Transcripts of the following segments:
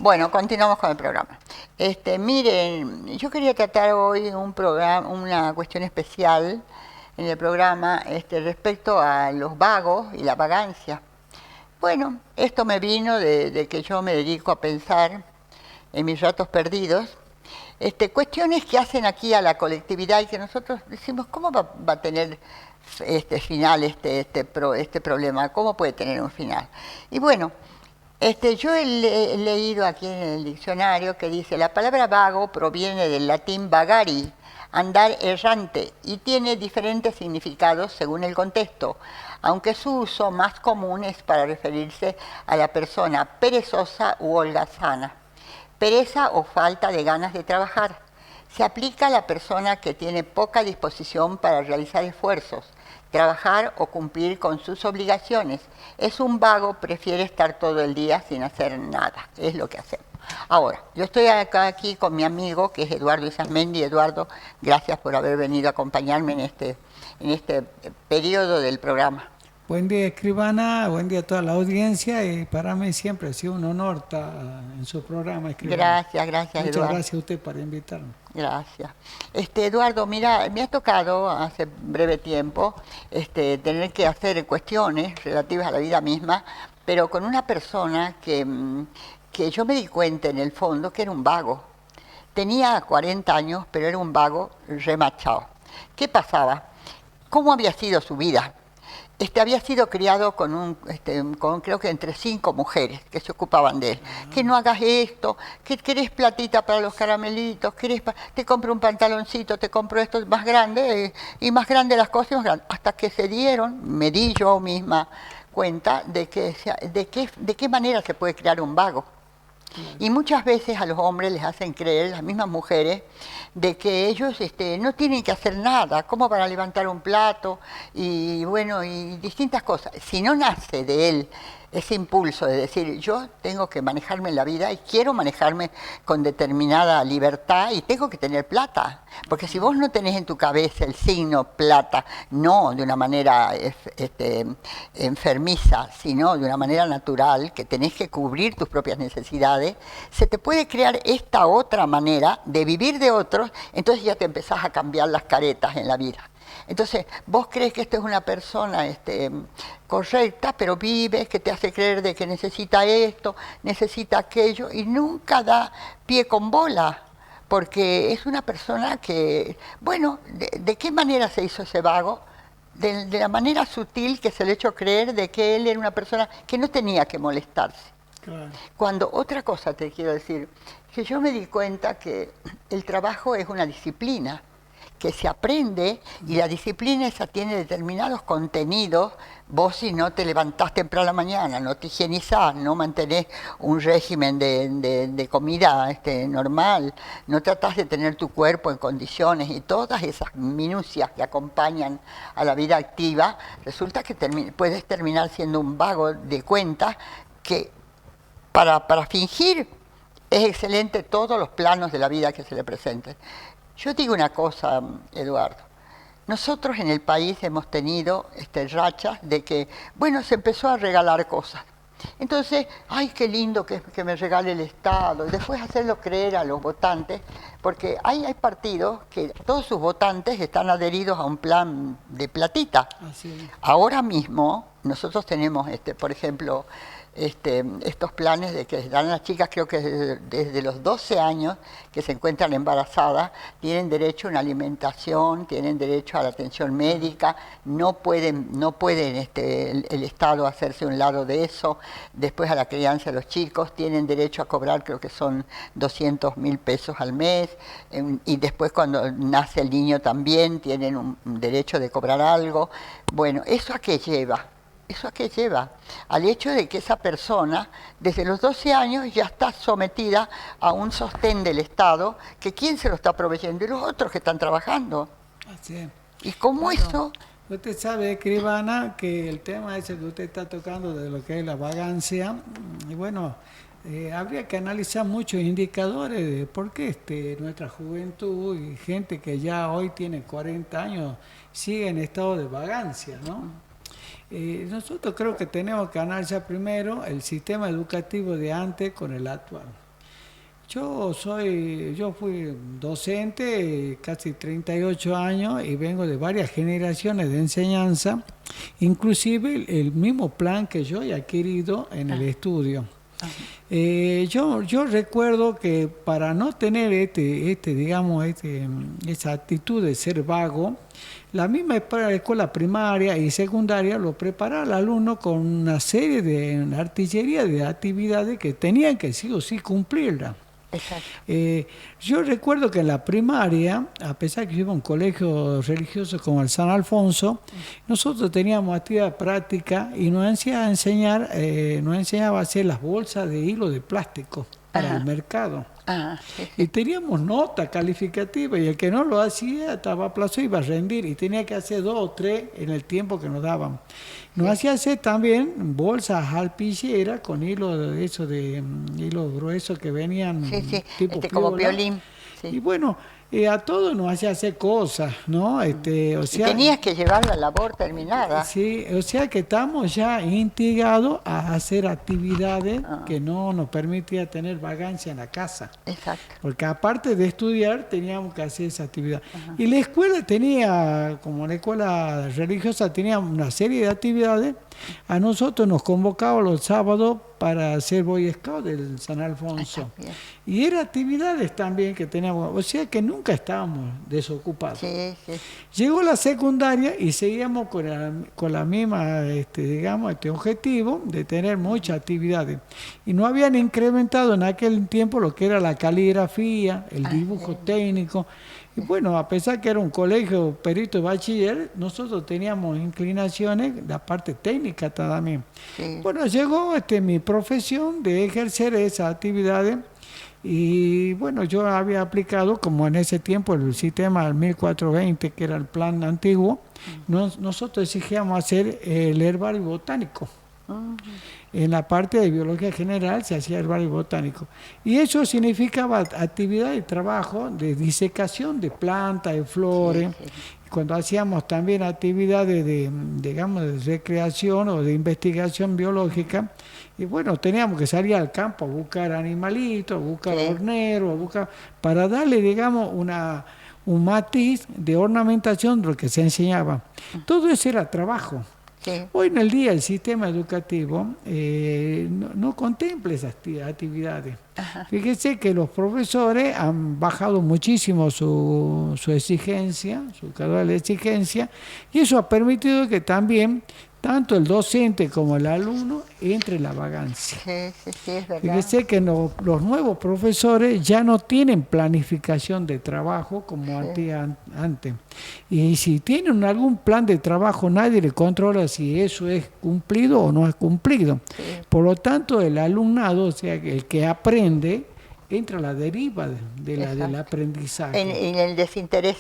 Bueno, continuamos con el programa. Miren, yo quería tratar hoy un programa, una cuestión especial en el programa respecto a los vagos y la vagancia. Bueno, esto me vino de que yo me dedico a pensar en mis ratos perdidos, cuestiones que hacen aquí a la colectividad y que nosotros decimos, ¿cómo va a tener final este problema? ¿Cómo puede tener un final? Y bueno, yo he leído aquí en el diccionario que dice, la palabra vago proviene del latín vagari, andar errante, y tiene diferentes significados según el contexto, aunque su uso más común es para referirse a la persona perezosa u holgazana. Pereza o falta de ganas de trabajar. Se aplica a la persona que tiene poca disposición para realizar esfuerzos, trabajar o cumplir con sus obligaciones. Es un vago, prefiere estar todo el día sin hacer nada. Es lo que hacemos. Ahora, yo estoy acá aquí con mi amigo, que es Eduardo Isasmendi. Eduardo, gracias por haber venido a acompañarme en este periodo del programa. Buen día, escribana, buen día a toda la audiencia y para mí siempre ha sido un honor estar en su programa, escribana. Gracias, Muchas Eduardo. gracias a usted por invitarme. Gracias. Eduardo, mira, me ha tocado hace breve tiempo tener que hacer cuestiones relativas a la vida misma, pero con una persona que yo me di cuenta en el fondo que era un vago. Tenía 40 años, pero era un vago remachado. ¿Qué pasaba? ¿Cómo había sido su vida? Había sido criado con creo que entre 5 mujeres que se ocupaban de él. Que no hagas esto, que querés platita para los caramelitos, te compro un pantaloncito, te compro esto más grande, y más grande las cosas, y más grande. Hasta que se dieron, me di yo misma cuenta de qué manera se puede crear un vago. Y muchas veces a los hombres les hacen creer, las mismas mujeres, de que ellos no tienen que hacer nada, como para levantar un plato y bueno, y distintas cosas. Si no nace de él ese impulso de decir, yo tengo que manejarme en la vida y quiero manejarme con determinada libertad y tengo que tener plata. Porque si vos no tenés en tu cabeza el signo plata, no de una manera enfermiza, sino de una manera natural, que tenés que cubrir tus propias necesidades, se te puede crear esta otra manera de vivir de otros, entonces ya te empezás a cambiar las caretas en la vida. Entonces, vos crees que esta es una persona correcta, pero vives, que te hace creer de que necesita esto, necesita aquello, y nunca da pie con bola, porque es una persona que, bueno, ¿de qué manera se hizo ese vago? De la manera sutil que se le echó creer de que él era una persona que no tenía que molestarse. Claro. Cuando otra cosa te quiero decir, que yo me di cuenta que el trabajo es una disciplina que se aprende y la disciplina esa tiene determinados contenidos. Vos si no te levantás temprano a la mañana, no te higienizás, no mantenés un régimen de comida normal, no tratás de tener tu cuerpo en condiciones y todas esas minucias que acompañan a la vida activa, resulta que puedes terminar siendo un vago de cuentas que para fingir es excelente todos los planos de la vida que se le presenten. Yo digo una cosa, Eduardo. Nosotros en el país hemos tenido rachas de que, bueno, se empezó a regalar cosas. Entonces, ay, qué lindo que me regale el Estado. Y después hacerlo creer a los votantes, porque hay partidos que todos sus votantes están adheridos a un plan de platita. Así. Ahora mismo nosotros tenemos, por ejemplo, estos planes de que dan a las chicas, creo que desde los 12 años que se encuentran embarazadas, tienen derecho a una alimentación, tienen derecho a la atención médica, no pueden el Estado hacerse un lado de eso. Después a la crianza de los chicos, tienen derecho a cobrar, creo que son 200.000 pesos al mes, y después cuando nace el niño también tienen un derecho de cobrar algo. Bueno, ¿eso a qué lleva? ¿Eso a qué lleva? Al hecho de que esa persona, desde los 12 años, ya está sometida a un sostén del Estado, que quién se lo está proveyendo, y los otros que están trabajando. Así es. Y como Bueno, eso, usted sabe, escribana, que el tema ese que usted está tocando de lo que es la vagancia, y bueno, habría que analizar muchos indicadores de por qué nuestra juventud y gente que ya hoy tiene 40 años sigue en estado de vagancia, ¿no? Nosotros creo que tenemos que analizar primero el sistema educativo de antes con el actual. Yo fui docente casi 38 años y vengo de varias generaciones de enseñanza, inclusive el mismo plan que yo he adquirido en el estudio. Yo recuerdo que para no tener esa actitud de ser vago, la misma escuela primaria y secundaria lo preparaba al alumno con una serie de artillería de actividades que tenían que sí o sí cumplirla. Exacto. Yo recuerdo que en la primaria, a pesar que yo iba a un colegio religioso como el San Alfonso, nosotros teníamos actividad práctica y nos enseñaba a hacer las bolsas de hilo de plástico para el mercado. Sí. Y teníamos nota calificativa y el que no lo hacía estaba aplazado, iba a rendir y tenía que hacer 2 o 3 en el tiempo que nos daban. Nos hacía hacer también bolsas alpilleras con hilo hilo grueso que venían tipo como violín. Sí. Y bueno, a todos nos hacía hacer cosas, ¿no? Y tenías que llevar la labor terminada. Sí, o sea que estamos ya instigados a hacer actividades que no nos permitía tener vagancia en la casa. Exacto. Porque aparte de estudiar, teníamos que hacer esa actividad. Y la escuela tenía, como la escuela religiosa, tenía una serie de actividades. A nosotros nos convocaban los sábados para hacer Boy Scout del San Alfonso. Y eran actividades también que teníamos, o sea que nunca estábamos desocupados. Sí. Llegó la secundaria y seguíamos con la misma, objetivo de tener muchas actividades. Y no habían incrementado en aquel tiempo lo que era la caligrafía, el dibujo técnico. Y bueno, a pesar que era un colegio perito bachiller, nosotros teníamos inclinaciones, la parte técnica también. Sí. Bueno, llegó mi profesión de ejercer esas actividades y bueno, yo había aplicado, como en ese tiempo, el sistema 1420, que era el plan antiguo, nosotros exigíamos hacer el herbario botánico. En la parte de biología general se hacía herbario botánico. Y eso significaba actividad de trabajo de disecación de plantas, de flores. Sí. Cuando hacíamos también actividades de recreación o de investigación biológica, y bueno, teníamos que salir al campo a buscar animalitos, a buscar horneros, para darle, un matiz de ornamentación de lo que se enseñaba. Todo eso era trabajo. Sí. Hoy en el día el sistema educativo no contempla esas actividades. Fíjese que los profesores han bajado muchísimo su exigencia, su caudal de exigencia, y eso ha permitido que también tanto el docente como el alumno entre en la vagancia. Sí, es verdad. Fíjese que los nuevos profesores ya no tienen planificación de trabajo como antes. Y si tienen algún plan de trabajo, nadie le controla si eso es cumplido o no es cumplido. Sí. Por lo tanto, el alumnado, o sea, el que aprende, entra a la deriva del aprendizaje. En el desinterés.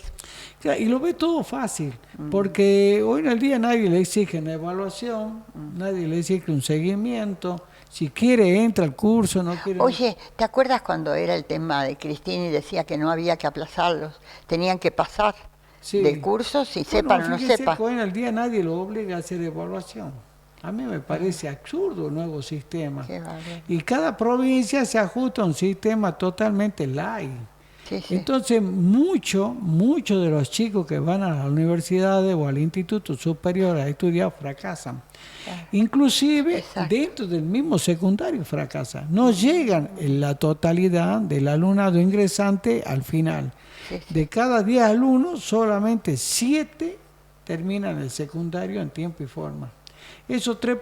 Y lo ve todo fácil, porque hoy en el día nadie le exige una evaluación, nadie le exige un seguimiento. Si quiere, entra al curso, no quiere... Oye, ¿te acuerdas cuando era el tema de Cristina y decía que no había que aplazarlos? Tenían que pasar del curso, si sepan o no sepan. Hoy en el día nadie lo obliga a hacer evaluación. A mí me parece absurdo el nuevo sistema. Y cada provincia se ajusta a un sistema totalmente light. Sí. Entonces, muchos de los chicos que van a las universidades o al instituto superior a estudiar fracasan. Inclusive dentro del mismo secundario fracasan. No llegan en la totalidad del alumnado ingresante al final. De cada 10 alumnos, solamente 7 terminan el secundario en tiempo y forma. Esos 3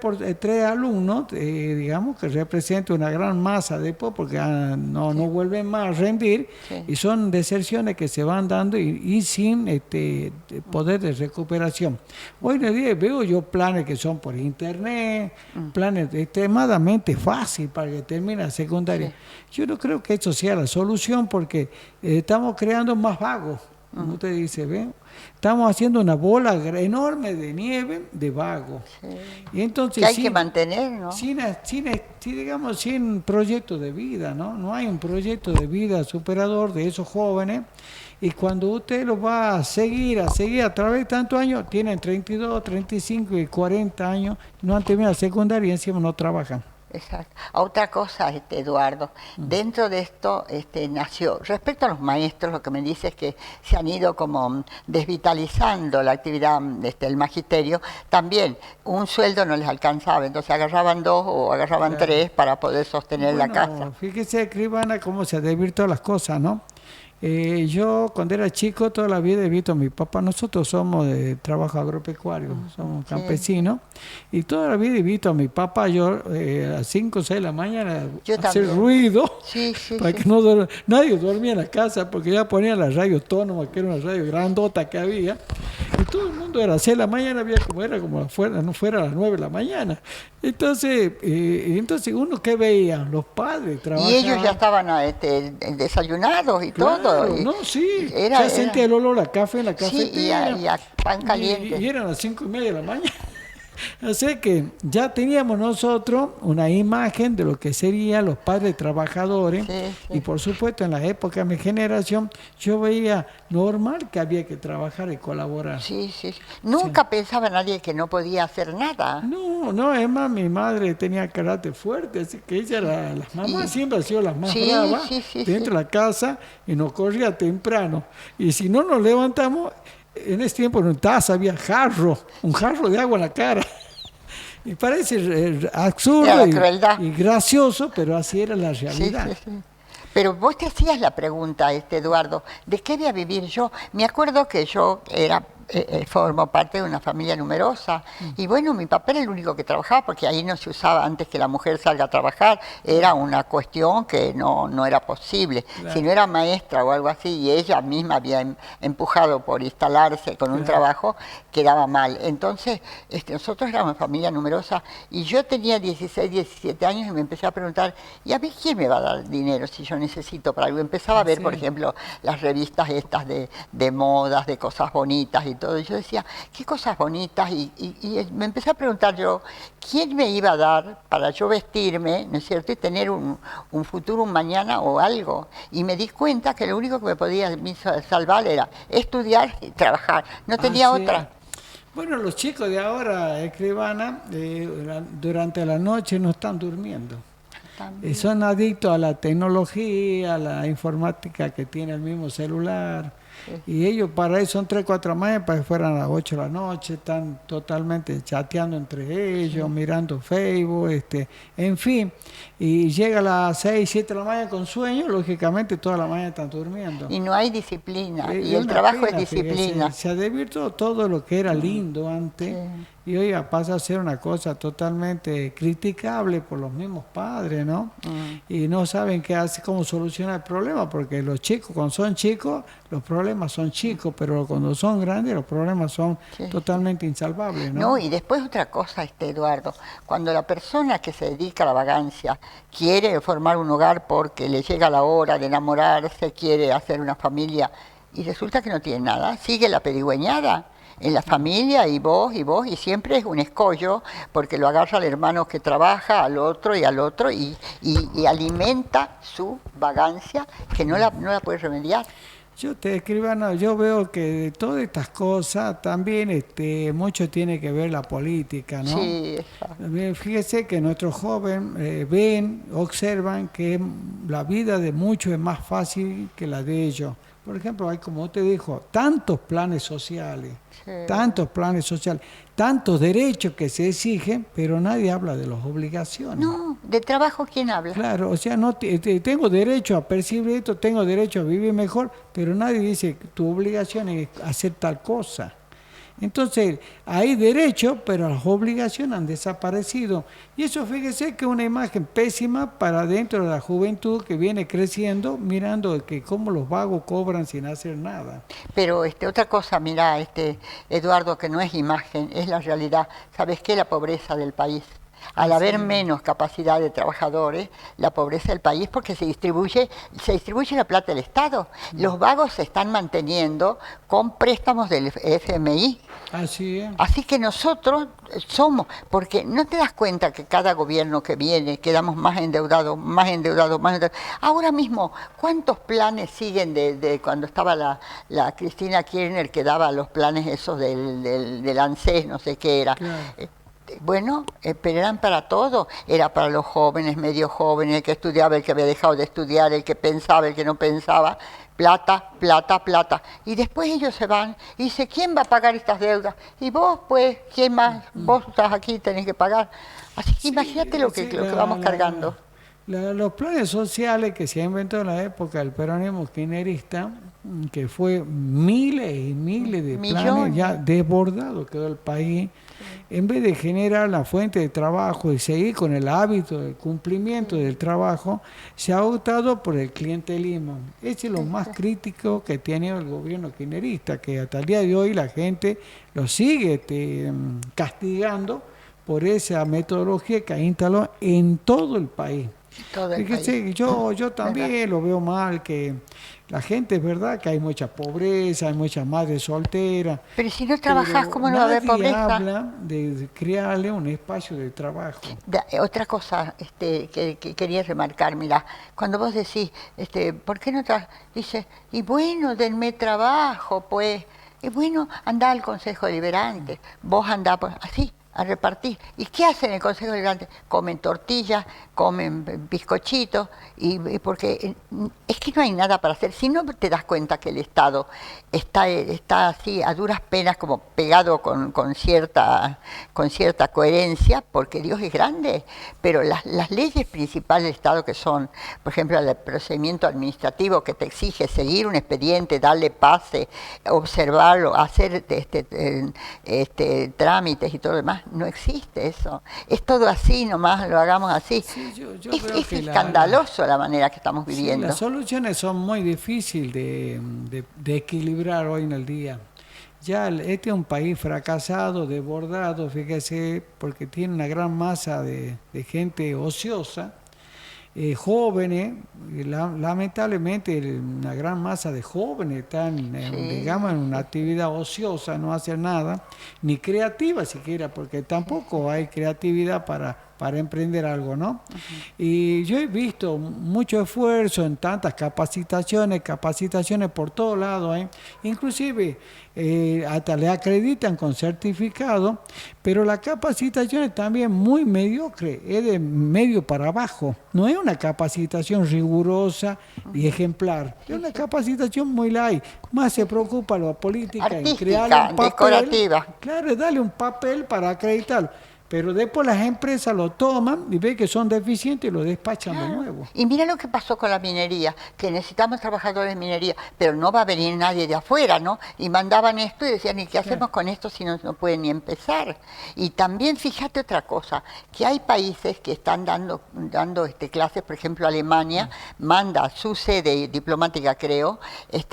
alumnos, digamos que representan una gran masa después porque no vuelven más a rendir y son deserciones que se van dando y sin poder de recuperación. Hoy en día veo yo planes que son por internet, planes extremadamente fáciles para que termine la secundaria. Yo no creo que eso sea la solución porque estamos creando más vagos. Como usted dice, ¿ven? Estamos haciendo una bola enorme de nieve de vagos. Y entonces, que hay que mantener, ¿no? Sin proyecto de vida, ¿no? No hay un proyecto de vida superador de esos jóvenes. Y cuando usted los va a seguir a través de tantos años, tienen 32, 35 y 40 años, no han terminado la secundaria y encima no trabajan. Exacto. Otra cosa, Eduardo, dentro de esto nació, respecto a los maestros, lo que me dice es que se han ido como desvitalizando la actividad del magisterio, también un sueldo no les alcanzaba, entonces agarraban 2 o agarraban Claro. 3 para poder sostener la casa. Bueno, fíjese, escribana, cómo se ha desvirtuado las cosas, ¿no? Yo cuando era chico toda la vida he visto a mi papá, nosotros somos de trabajo agropecuario, somos Sí. campesinos, y toda la vida he visto a mi papá, yo a 5 o 6 de la mañana Yo hacer también. ruido Sí, sí, para sí. que no nadie dormía en la casa porque ya ponían la radio autónoma, que era una radio grandota que había, y todo el mundo era 6 de la mañana, había como era como fuera, no fuera a las 9 de la mañana. Entonces uno que veía, los padres Y trabajaban. ellos ya estaban desayunados y todo. Claro, Y no, sí, era, ya sentía el olor a café en la sí, cafetera. y a pan caliente. Y eran las 5:30 de la mañana. Así que ya teníamos nosotros una imagen de lo que serían los padres trabajadores. Sí, sí. Y por supuesto, en la época de mi generación, yo veía normal que había que trabajar y colaborar. Sí, sí. Nunca pensaba nadie que no podía hacer nada. No, no, es más, mi madre tenía carácter fuerte, así que ella era, las mamás Y- siempre han sido las más sí, bravas sí, sí, dentro sí. de la casa y nos corría temprano. Y si no nos levantamos, en ese tiempo en taza había un jarro de agua en la cara. Y parece Era absurdo la crueldad. y gracioso, pero así era la Sí, realidad. sí, sí. Pero vos te hacías la pregunta, Eduardo, ¿de qué voy a vivir yo? Me acuerdo que yo formo parte de una familia numerosa y bueno, mi papá era el único que trabajaba porque ahí no se usaba antes que la mujer salga a trabajar, era una cuestión que no era posible. Claro. Si no era maestra o algo así y ella misma había empujado por instalarse con un Claro. trabajo, quedaba mal. Entonces, nosotros éramos una familia numerosa y yo tenía 16, 17 años y me empecé a preguntar, ¿y a mí quién me va a dar dinero si yo necesito para algo? Empezaba a ver, Sí. por ejemplo, las revistas estas de modas, de cosas bonitas y todo. Y yo decía, ¿qué cosas bonitas? Y me empecé a preguntar yo, ¿quién me iba a dar para yo vestirme, ¿no es cierto? Y tener un futuro, un mañana o algo. Y me di cuenta que lo único que me podía salvar era estudiar y trabajar. No tenía Así otra. es. Bueno, los chicos de ahora, escribana, durante la noche no están durmiendo. Son adictos a la tecnología, a la informática que tiene el mismo celular. Y ellos para eso son 3, 4 meses para que fueran a las 8 de la noche, están totalmente chateando entre ellos, mirando Facebook, en fin. Y llega a las 6, 7 de la mañana con sueño, lógicamente toda la mañana están durmiendo. Y no hay disciplina. Y Es el una trabajo pena, es disciplina. fíjese, se ha desvirtuado todo lo que era lindo antes y hoy pasa a ser una cosa totalmente criticable por los mismos padres, ¿no? Y no saben qué hacer, cómo solucionar el problema, porque los chicos, cuando son chicos, los problemas son chicos, pero cuando son grandes, los problemas son totalmente insalvables, ¿no? No, y después otra cosa, Eduardo, cuando la persona que se dedica a la vagancia quiere formar un hogar porque le llega la hora de enamorarse, quiere hacer una familia y resulta que no tiene nada, sigue la pedigüeñada en la familia y siempre es un escollo porque lo agarra al hermano que trabaja, al otro y alimenta su vagancia que no la puede remediar. Escribano, yo veo que de todas estas cosas también mucho tiene que ver la política, ¿no? Sí, exacto. Fíjese que nuestros jóvenes ven, observan que la vida de muchos es más fácil que la de ellos. Por ejemplo, hay, como usted dijo, tantos planes sociales, tantos derechos que se exigen, pero nadie habla de las obligaciones. No, de trabajo, ¿quién habla? Claro, o sea, no tengo derecho a percibir esto, tengo derecho a vivir mejor, pero nadie dice que tu obligación es hacer tal cosa. Entonces, hay derechos, pero las obligaciones han desaparecido. Y eso, fíjese que es una imagen pésima para dentro de la juventud que viene creciendo, mirando que cómo los vagos cobran sin hacer nada. Pero otra cosa, mira, Eduardo, que no es imagen, es la realidad. ¿Sabes qué? La pobreza del país. Al haber menos capacidad de trabajadores, la pobreza del país, porque se distribuye la plata del Estado. Los vagos se están manteniendo con préstamos del FMI. Así es. Así que nosotros somos, porque no te das cuenta que cada gobierno que viene quedamos más endeudados. Ahora mismo, ¿cuántos planes siguen de cuando estaba la Cristina Kirchner que daba los planes esos del ANSES, no sé qué era? Claro. Bueno, pero eran para todo. Era para los jóvenes, medio jóvenes, el que estudiaba, el que había dejado de estudiar, el que pensaba, el que no pensaba. Plata, plata, plata. Y después ellos se van y dice, ¿quién va a pagar estas deudas? Y vos, pues, ¿quién más? Vos estás aquí, tenés que pagar. Así que imagínate lo que vamos cargando. Los planes sociales que se inventó en la época del peronismo kirchnerista, que fue miles y miles de planes, ya desbordado quedó el país, en vez de generar la fuente de trabajo y seguir con el hábito del cumplimiento del trabajo, se ha optado por el clientelismo. Ese es lo más crítico que tiene el gobierno kirchnerista, que hasta el día de hoy la gente lo sigue castigando por esa metodología que ha instalado en todo el país. Fíjese, yo también lo veo mal, que la gente, es verdad que hay mucha pobreza, hay muchas madres solteras. Pero si no trabajas, ¿cómo no va a haber pobreza? Habla de crearle un espacio de trabajo. Otra cosa que quería remarcar, mira, cuando vos decís, ¿por qué no trabajas? Dice, y bueno, denme trabajo, pues. Y bueno, andá al Consejo Deliberante, vos andá pues, así, a repartir. ¿Y qué hacen en el Consejo Deliberante? Comen tortillas, comen bizcochitos, y porque es que no hay nada para hacer. Si no te das cuenta que el Estado está así a duras penas, como pegado con cierta coherencia, porque Dios es grande, pero las leyes principales del Estado, que son, por ejemplo, el procedimiento administrativo que te exige seguir un expediente, darle pase, observarlo, hacer trámites y todo lo demás, no existe eso. Es todo así, nomás lo hagamos así. Sí, es escandaloso la manera que estamos viviendo. Sí, las soluciones son muy difíciles de equilibrar hoy en el día. Ya este es un país fracasado, desbordado, fíjese, porque tiene una gran masa de gente ociosa, jóvenes, lamentablemente una gran masa de jóvenes están, digamos, en una actividad ociosa, no hacen nada, ni creativa siquiera, porque tampoco hay creatividad para emprender algo, ¿no? Y yo he visto mucho esfuerzo en tantas capacitaciones por todos lados, inclusive hasta le acreditan con certificado, pero la capacitación es también muy mediocre, es de medio para abajo, no es una capacitación rigurosa y ejemplar, es una capacitación muy light, más se preocupa la política artística, en crear un papel, decorativa. Claro, darle un papel para acreditarlo. Pero después las empresas lo toman y ven que son deficientes y lo despachan de nuevo. Y mira lo que pasó con la minería, que necesitamos trabajadores de minería, pero no va a venir nadie de afuera, ¿no? Y mandaban esto y decían, ¿y qué hacemos con esto si no pueden ni empezar? Y también fíjate otra cosa, que hay países que están dando clases, por ejemplo Alemania manda a su sede diplomática, creo,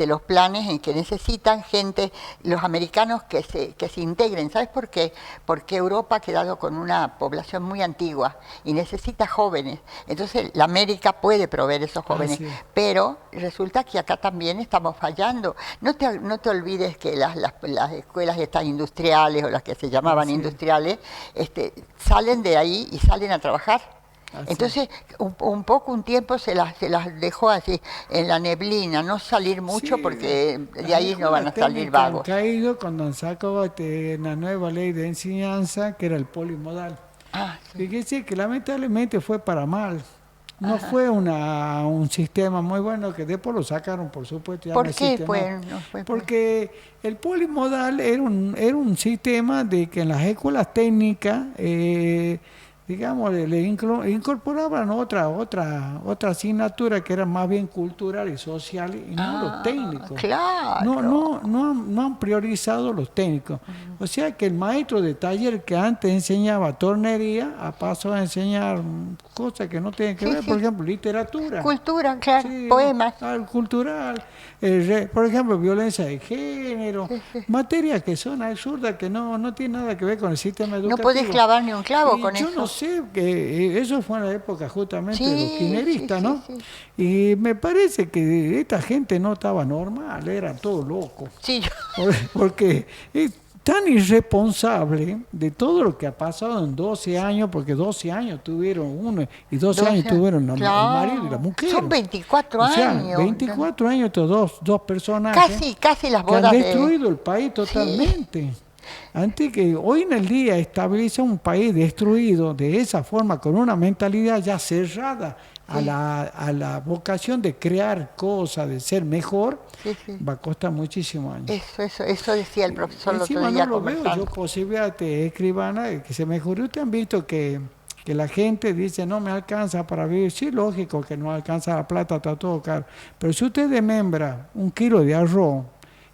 los planes en que necesitan gente, los americanos que se integren. ¿Sabes por qué? Porque Europa ha quedado con una población muy antigua y necesita jóvenes. Entonces la América puede proveer esos jóvenes, pero resulta que acá también estamos fallando. No te olvides que las escuelas estas industriales, o las que se llamaban industriales, salen de ahí y salen a trabajar. Entonces, un tiempo se las dejó así, en la neblina, no salir mucho, porque de ahí no van a salir vagos. Han caído cuando han sacado una nueva ley de enseñanza, que era el polimodal. Fíjese que lamentablemente fue para mal. No fue un sistema muy bueno, que después lo sacaron, por supuesto. ¿Por qué? Porque el polimodal era un sistema de que en las escuelas técnicas digamos, le incorporaban otra asignatura que era más bien cultural y social, y no los técnicos. Claro. No han priorizado los técnicos. O sea que el maestro de taller que antes enseñaba tornería ha pasado a enseñar cosas que no tienen que ver, por ejemplo, literatura. Cultura, claro, poemas. Cultural, por ejemplo, violencia de género, materias que son absurdas, que no tienen nada que ver con el sistema educativo. No podés clavar ni un clavo con eso. Yo no sé, que eso fue en la época justamente de los kirchneristas, ¿no? Y me parece que esta gente no estaba normal, eran todos locos. Porque es tan irresponsable de todo lo que ha pasado en 12 años, porque 12 años tuvieron uno y 12 años tuvieron el marido y la mujer. Son 24 años. 24 años estos dos personajes casi las bodas que han destruido el país totalmente. Antes que hoy en el día estabiliza un país destruido de esa forma, con una mentalidad ya cerrada a Sí. a la vocación de crear cosas, de ser mejor, Sí, sí. va a costar muchísimos años. Eso decía el profesor el otro Encima no día lo veo yo conversando. posibilidad de escribana que se mejore. Ustedes han visto que la gente dice no me alcanza para vivir. Sí, lógico que no alcanza la plata, está todo caro. Pero si usted desmembra 1 kilo de arroz,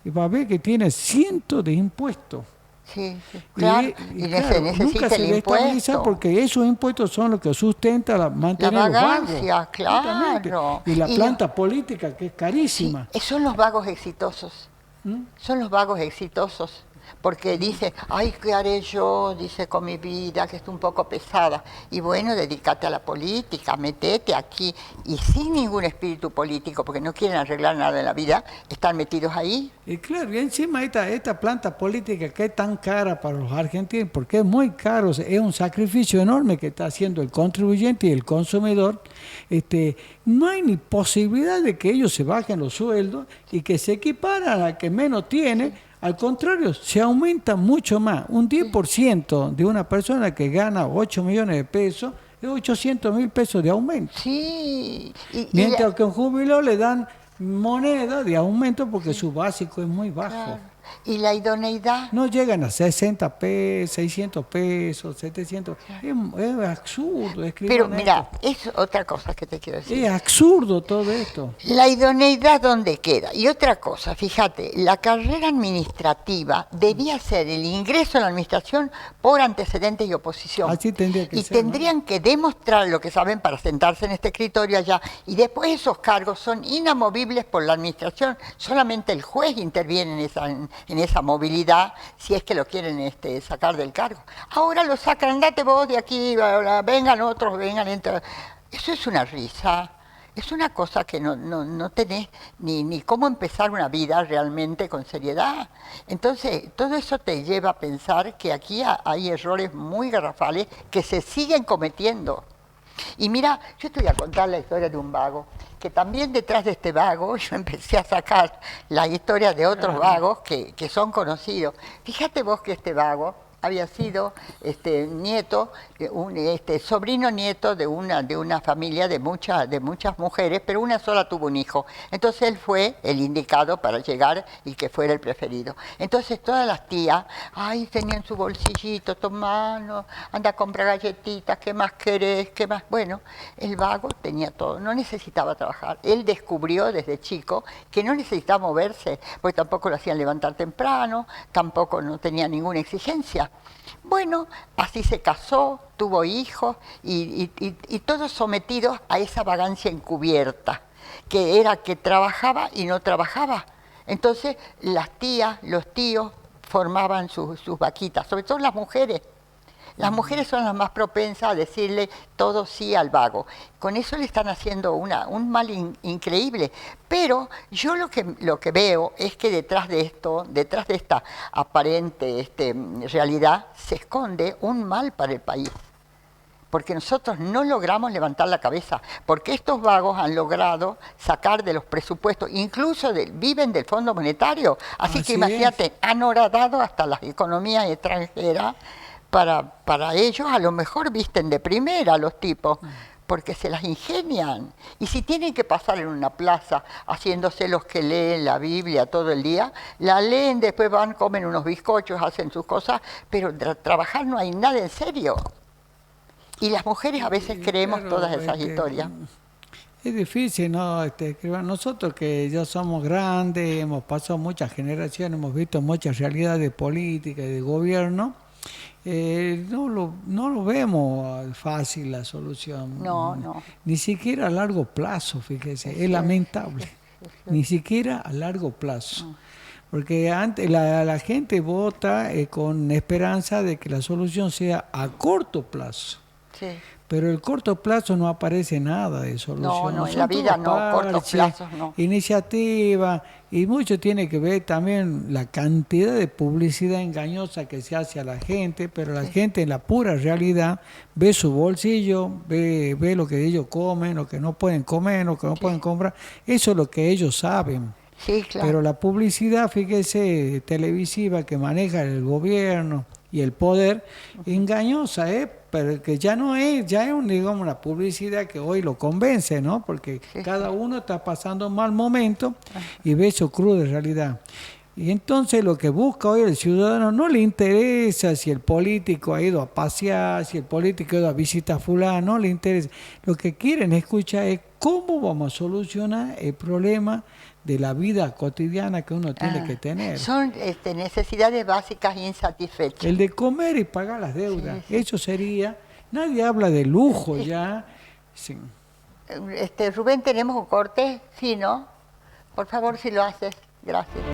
y va a ver que tiene cientos de impuestos. Sí, sí, claro. Y Se claro, nunca necesita se el le estabiliza impuesto. porque esos impuestos son los que sustentan La mantener los vagos. vagancia, Justamente. claro. Y la Y planta política que es sí, carísima. son los vagos exitosos. ¿Mm? Son los vagos exitosos. Porque dice, ay, ¿qué haré yo? Dice, con mi vida, que es un poco pesada. Y bueno, dedícate a la política, metete aquí. Y sin ningún espíritu político, porque no quieren arreglar nada en la vida, están metidos ahí. Y claro, y encima esta planta política que es tan cara para los argentinos, porque es muy caro, es un sacrificio enorme que está haciendo el contribuyente y el consumidor, no hay ni posibilidad de que ellos se bajen los sueldos y que se equiparan al que menos tiene. Al contrario, se aumenta mucho más. Un 10% de una persona que gana 8 millones de pesos es 800.000 pesos de aumento. Sí. Mientras que a un jubilado le dan moneda de aumento porque su básico es muy bajo. Claro. Y la idoneidad. No llegan a 60 pesos, 600 pesos, 700. Es absurdo. Pero mira, es otra cosa que te quiero decir. Es absurdo todo esto. La idoneidad, ¿dónde queda? Y otra cosa, fíjate, la carrera administrativa debía ser el ingreso a la administración por antecedentes y oposición. Así tendría que y ser, tendrían ¿no? que demostrar lo que saben para sentarse en este escritorio allá. Y después esos cargos son inamovibles por la administración. Solamente el juez interviene en esa movilidad si es que lo quieren sacar del cargo. Ahora lo sacan, andate vos de aquí, vengan otros, vengan. Eso es una risa. Es una cosa que no tenés ni cómo empezar una vida realmente con seriedad. Entonces, todo eso te lleva a pensar que aquí hay errores muy garrafales que se siguen cometiendo. Y mira, yo te voy a contar la historia de un vago, que también detrás de este vago yo empecé a sacar la historia de otros vagos que son conocidos. Fíjate vos que este vago había sido nieto, sobrino nieto de una familia de muchas mujeres, pero una sola tuvo un hijo. Entonces él fue el indicado para llegar y que fuera el preferido. Entonces todas las tías, ay, tenían su bolsillito, tomando, anda a comprar galletitas, ¿qué más querés? ¿Qué más? Bueno, el vago tenía todo, no necesitaba trabajar. Él descubrió desde chico que no necesitaba moverse, porque tampoco lo hacían levantar temprano, tampoco no tenía ninguna exigencia. Bueno, así se casó, tuvo hijos y todos sometidos a esa vagancia encubierta, que era que trabajaba y no trabajaba. Entonces las tías, los tíos formaban sus vaquitas, sobre todo las mujeres. Las mujeres son las más propensas a decirle todo sí al vago. Con eso le están haciendo un mal increíble. Pero yo lo que veo es que detrás de esta aparente realidad, se esconde un mal para el país. Porque nosotros no logramos levantar la cabeza, porque estos vagos han logrado sacar de los presupuestos, incluso viven del Fondo Monetario. Así que imagínate, han horadado hasta las economías extranjeras. Para ellos a lo mejor visten de primera los tipos, porque se las ingenian. Y si tienen que pasar en una plaza haciéndose los que leen la Biblia todo el día, la leen, después van, comen unos bizcochos, hacen sus cosas, pero trabajar no hay nada en serio. Y las mujeres a veces creemos todas esas historias. Es difícil, ¿no? Nosotros que ya somos grandes, hemos pasado muchas generaciones, hemos visto muchas realidades políticas y de gobierno. No lo vemos fácil la solución. No. Ni siquiera a largo plazo, fíjese, es lamentable. Ni siquiera a largo plazo. Porque antes la gente vota con esperanza de que la solución sea a corto plazo. Sí. Pero el corto plazo no aparece nada de solución. No, en la vida no, cortos plazos no. Iniciativa, y mucho tiene que ver también la cantidad de publicidad engañosa que se hace a la gente, pero la gente en la pura realidad ve su bolsillo, ve lo que ellos comen, lo que no pueden comer, lo que no pueden comprar. Eso es lo que ellos saben. Sí, claro. Pero la publicidad, fíjese, televisiva que maneja el gobierno y el poder, engañosa, pero que ya no es, ya es digamos, una publicidad que hoy lo convence, ¿no? Porque Sí, cada sí. uno está pasando un mal momento y ve su cruda realidad. Y entonces lo que busca hoy el ciudadano no le interesa si el político ha ido a pasear, si el político ha ido a visitar a fulano, no le interesa. Lo que quieren escuchar es cómo vamos a solucionar el problema de la vida cotidiana que uno tiene que tener. Son necesidades básicas insatisfechas. El de comer y pagar las deudas, Sí, sí. eso sería, nadie habla de lujo ya. Sí. Rubén, ¿tenemos un corte? Sí, ¿no? Por favor, si lo haces. Gracias.